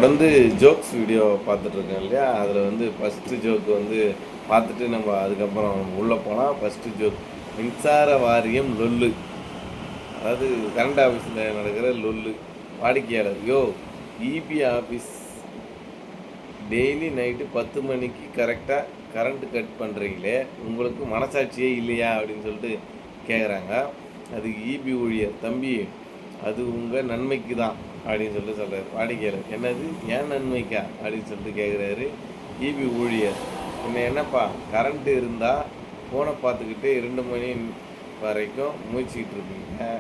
தொடர்ந்து jokes video பார்த்துட்ருக்கேன் இல்லையா, அதில் வந்து ஃபஸ்ட்டு ஜோக்கு வந்து பார்த்துட்டு நம்ம அதுக்கப்புறம் உள்ளே போனால் ஃபஸ்ட்டு ஜோக் மின்சார வாரியம் லொல்லு. அதாவது கரண்ட் ஆஃபீஸில் நடக்கிற லொல்லு. வாடிக்கையாளர், யோ இபி ஆஃபீஸ் டெய்லி நைட்டு 10 மணிக்கு கரெக்டாக கரண்ட்டு கட் பண்ணுறீங்களே, உங்களுக்கு மனசாட்சியே இல்லையா அப்படின்னு சொல்லிட்டு கேட்குறாங்க. அதுக்கு இபி ஊழியர், தம்பி அது உங்கள் நன்மைக்கு தான் அப்படின்னு சொல்லிட்டு சொல்கிறார். வாடிக்கையாளர், என்னது ஏன் நன்மைக்கா அப்படின்னு சொல்லிட்டு கேட்குறாரு. இபி ஊழியர், என்னப்பா கரண்ட்டு இருந்தால் ஃபோனை பார்த்துக்கிட்டு 2 மணி வரைக்கும் முயற்சிக்கிட்டு இருப்பீங்க,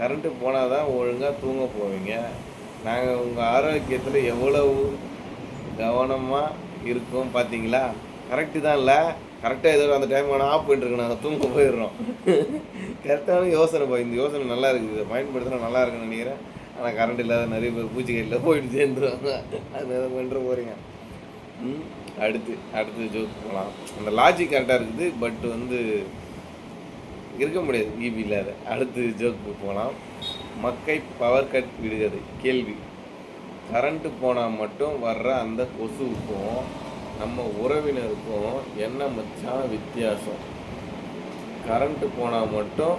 கரண்ட்டு போனால் தான் ஒழுங்காக தூங்க போவீங்க, நாங்கள் உங்கள் ஆரோக்கியத்தில் எவ்வளவு கவனமாக இருக்கோம் பார்த்தீங்களா, கரெக்டு தான் இல்லை, கரெக்டாக ஏதோ அந்த டைம் வேணால் ஆஃப் பண்ணிட்டுருக்கு, நாங்கள் தூங்க போயிடுறோம். கரெக்டான யோசனைப்பா, இந்த யோசனை நல்லா இருக்குது, இதை பயன்படுத்தினா நல்லா இருக்குன்னு நினைக்கிறேன். ஆனால் கரண்ட் இல்லாத நிறைய பேர் பூச்சிக்கடியில் போயிட்டு சேர்ந்துருவாங்க, அது எதை பண்ணுற போகிறீங்க. அடுத்து ஜோக் போகலாம். அந்த லாஜிக் கரெக்டாக இருக்குது, பட் வந்து இருக்க முடியாது இபி இல்லாத. அடுத்து ஜோக்கு போகலாம். மக்கை பவர் கட் விடுகிறது. கேள்வி, கரண்ட்டு போனால் மட்டும் வர்ற அந்த கொசுவுக்கும் நம்ம உறவினருக்கும் என்ன மச்சான் வித்தியாசம்? கரண்ட்டு போனால் மட்டும்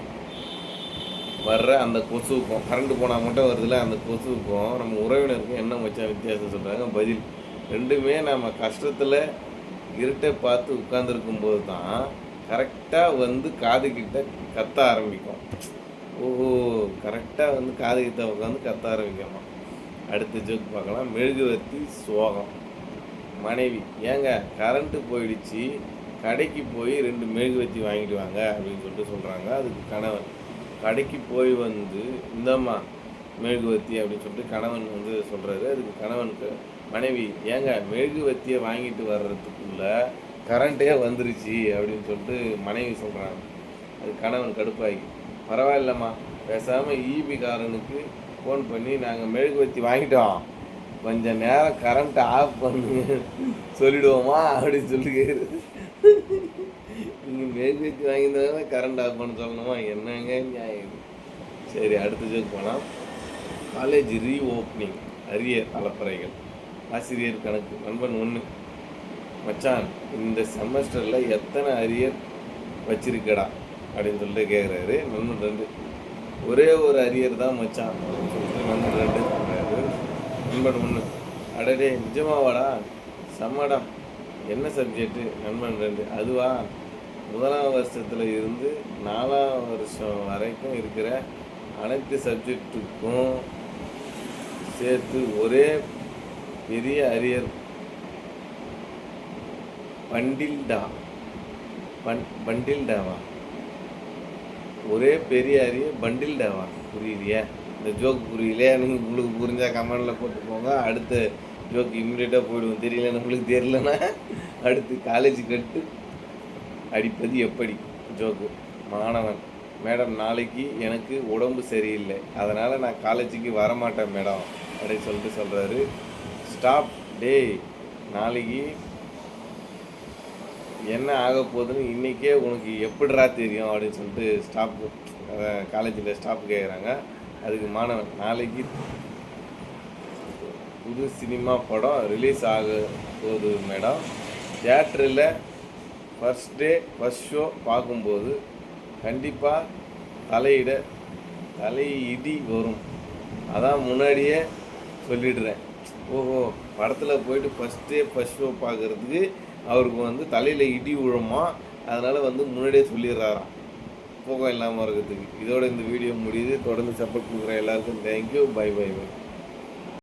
வர்ற அந்த கொசுவுக்கும், கரண்ட்டு போனால் மட்டும் வருதுல அந்த கொசுவுக்கும் நம்ம உறவினருக்கும் என்ன மச்சான் வித்தியாசம் சொல்கிறாங்க. பதில், ரெண்டுமே நம்ம கஷ்டத்தில் இருட்டை பார்த்து உட்காந்துருக்கும்போது தான் கரெக்டாக வந்து காதுகிட்ட கத்த ஆரம்பிக்கும். ஓஹோ, கரெக்டாக வந்து காதுகிட்ட உட்காந்து கத்த ஆரம்பிக்கணும். அடுத்த ஜோக் பார்க்கலாம். மெழுகுவர்த்தி சோகம். மனைவி, ஏங்க கரண்ட்டு போயிடுச்சு, கடைக்கு போய் 2 மெழுகுவர்த்தி வாங்கிட்டு வாங்க அப்படின்னு சொல்லிட்டு சொல்கிறாங்க. அதுக்கு கணவன், கடைக்கு போய் வந்து இந்தம்மா மெழுகுவர்த்தி அப்படின்னு சொல்லிட்டு கணவன் வந்து சொல்கிறாரு. அதுக்கு கணவனுக்கு மனைவி, ஏங்க மெழுகுவர்த்தியை வாங்கிட்டு வர்றதுக்குள்ளே கரண்ட்டே வந்துருச்சு அப்படின்னு சொல்லிட்டு மனைவி சொல்கிறாங்க. அது கணவன் கடுப்பாகி, பரவாயில்லம்மா பேசாமல் இபி காரனுக்கு ஃபோன் பண்ணி நாங்கள் மெழுகுவர்த்தி வாங்கிட்டோம், கொஞ்சம் நேரம் கரண்ட்டை ஆஃப் பண்ணுங்க சொல்லிவிடுவோமா அப்படின்னு சொல்லி கேட்குறது. நீங்கள் மெழுகுவர்த்தி வாங்கியிருந்தா கரண்ட் ஆஃப் பண்ண சொல்லணுமா, என்னங்க நியாயம். சரி, அடுத்த ஜோக் போனால். காலேஜ் ரீஓப்பனிங், அரியர் அலப்பறைகள். ஆசிரியர் கணக்கு. நண்பன் 1, மச்சான் இந்த செமஸ்டரில் எத்தனை அரியர் வச்சிருக்கடா அப்படின்னு சொல்லிட்டு கேட்குறாரு. நண்பன் 2, ஒரே ஒரு அரியர் தான் மச்சான் அப்படின்னு சொல்லிட்டு நண்பன் 2 சொல்கிறாரு. நண்பன் 1, அடடே நிஜமாவாடா, செம்மடா, என்ன சப்ஜெக்டு? நண்பன் 2, அதுவா, 1ஆம் வருஷத்தில் இருந்து 4ஆம் வருஷம் வரைக்கும் இருக்கிற அனைத்து சப்ஜெக்டுக்கும் சேர்த்து ஒரே பெரிய அரியர் பண்டில்டாவா, ஒரே பெரிய அரியர் பண்டில்டாவா, புரியலையா? இந்த ஜோக் புரியலையா? நீங்கள் உங்களுக்கு புரிஞ்சால் கமெண்டில் போட்டு போங்க. அடுத்த ஜோக் இம்மிடியட்டாக போயிடுவோம். தெரியல நம்மளுக்கு தெரியலன்னா. அடுத்து காலேஜ் கட்டு அடிப்பது எப்படி ஜோக்கு. மாணவன், மேடம் நாளைக்கு எனக்கு உடம்பு சரியில்லை, அதனால் நான் காலேஜுக்கு வரமாட்டேன் மேடம் அப்படின்னு சொல்லிட்டு சொல்கிறாரு. ஸ்டாப், டே நாளைக்கு என்ன ஆக போகுதுன்னு இன்றைக்கே உனக்கு எப்படிரா தெரியும் அப்படின்னு சொல்லிட்டு காலேஜில் ஸ்டாப் கேட்குறாங்க. அதுக்கு மாணவன், நாளைக்கு புது சினிமா படம் ரிலீஸ் ஆக போகுது மேடம், தியேட்டரில் ஃபர்ஸ்ட் ஷோ பார்க்கும்போது கண்டிப்பாக தலையிடி வரும், அதான் முன்னாடியே சொல்லிடுறேன். ஓஹோ, படத்தில் போயிட்டு ஃபஸ்ட் ஷோ பார்க்குறதுக்கு அவருக்கு வந்து தலையில் இடி விழுமா, அதனால் வந்து முன்னாடியே சொல்லிடுறாராம் போகம் இல்லாமல் இருக்கிறதுக்கு. இதோட இந்த வீடியோ முடியுது. தொடர்ந்து சப்போர்ட் கொடுக்குற எல்லாருக்கும் தேங்க்யூ. பை.